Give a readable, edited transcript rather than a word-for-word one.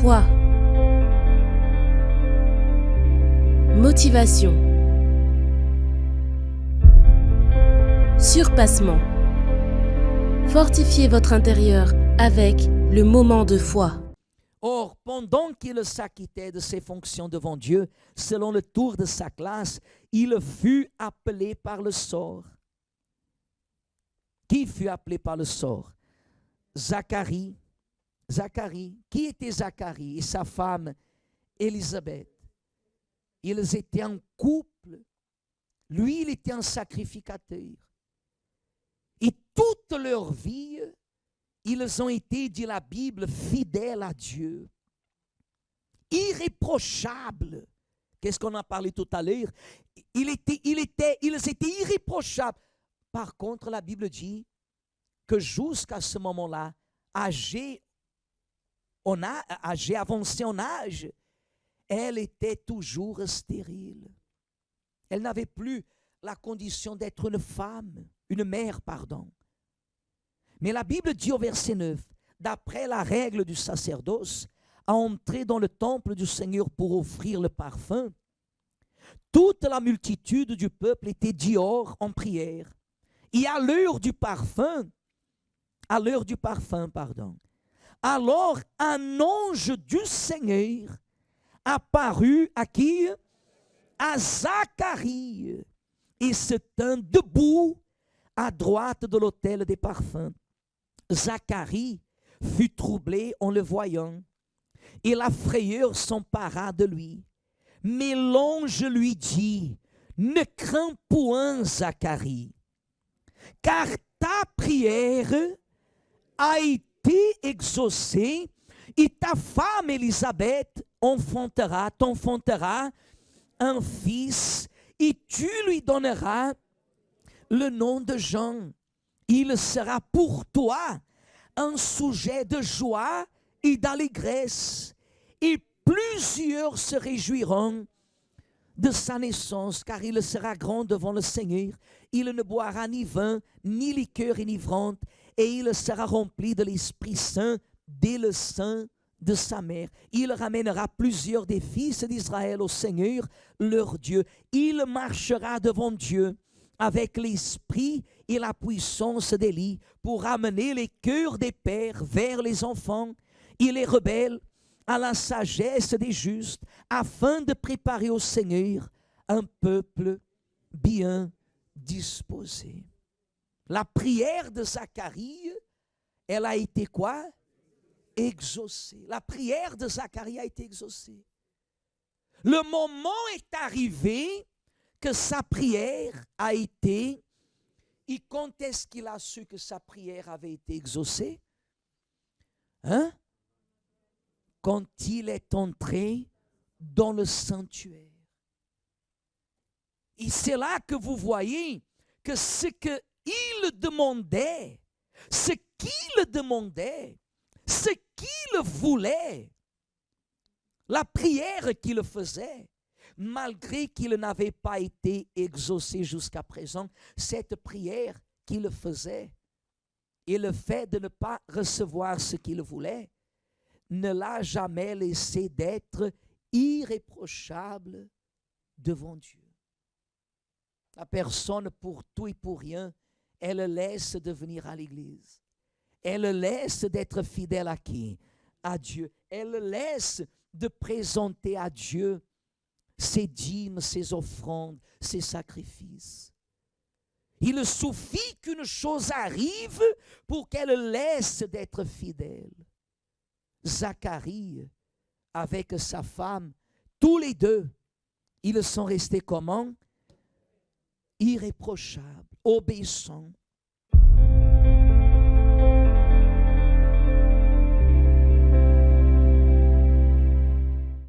Foi. Motivation. Surpassement. Fortifiez votre intérieur avec le moment de foi. Or, pendant qu'il s'acquittait de ses fonctions devant Dieu, selon le tour de sa classe, il fut appelé par le sort. Qui fut appelé par le sort? Zacharie. Zacharie. Qui était Zacharie et sa femme Élisabeth? Ils étaient en couple. Lui, il était un sacrificateur. Et toute leur vie, ils ont été, dit la Bible, fidèles à Dieu. Irréprochables. Qu'est-ce qu'on a parlé tout à l'heure? Ils étaient irréprochables. Par contre, la Bible dit que jusqu'à ce moment-là, âgée, avancée en âge, elle était toujours stérile. Elle n'avait plus la condition d'être une mère, pardon. Mais la Bible dit au verset 9, d'après la règle du sacerdoce, à entrer dans le temple du Seigneur pour offrir le parfum, toute la multitude du peuple était dehors en prière. Et à l'heure du parfum, alors un ange du Seigneur apparut à qui? À Zacharie, et se tint debout à droite de l'autel des parfums. Zacharie fut troublé en le voyant, et la frayeur s'empara de lui. Mais l'ange lui dit, ne crains point, Zacharie, car ta prière a été exaucée, et ta femme Élisabeth t'enfantera un fils, et tu lui donneras le nom de Jean. Il sera pour toi un sujet de joie et d'allégresse, et plusieurs se réjouiront de sa naissance, car il sera grand devant le Seigneur. Il ne boira ni vin, ni liqueur enivrante, et il sera rempli de l'Esprit Saint dès le sein de sa mère. Il ramènera plusieurs des fils d'Israël au Seigneur, leur Dieu. Il marchera devant Dieu avec l'esprit et la puissance d'Élie pour ramener les cœurs des pères vers les enfants et les rebelles à la sagesse des justes, afin de préparer au Seigneur un peuple bien disposé. La prière de Zacharie, elle a été quoi? Exaucée. La prière de Zacharie a été exaucée. Le moment est arrivé que sa prière a été, et quand est-ce qu'il a su que sa prière avait été exaucée? Quand il est entré dans le sanctuaire. Et c'est là que vous voyez que ce qu'il demandait, ce qu'il voulait, la prière qu'il faisait, malgré qu'il n'avait pas été exaucé jusqu'à présent, cette prière qu'il faisait et le fait de ne pas recevoir ce qu'il voulait ne l'a jamais laissé d'être irréprochable devant Dieu. La personne, pour tout et pour rien, elle laisse de venir à l'église. Elle laisse d'être fidèle à qui? À Dieu. Elle laisse de présenter à Dieu ses dîmes, ses offrandes, ses sacrifices. Il suffit qu'une chose arrive pour qu'elle laisse d'être fidèle. Zacharie, avec sa femme, tous les deux, ils sont restés comment? Irréprochables, obéissants.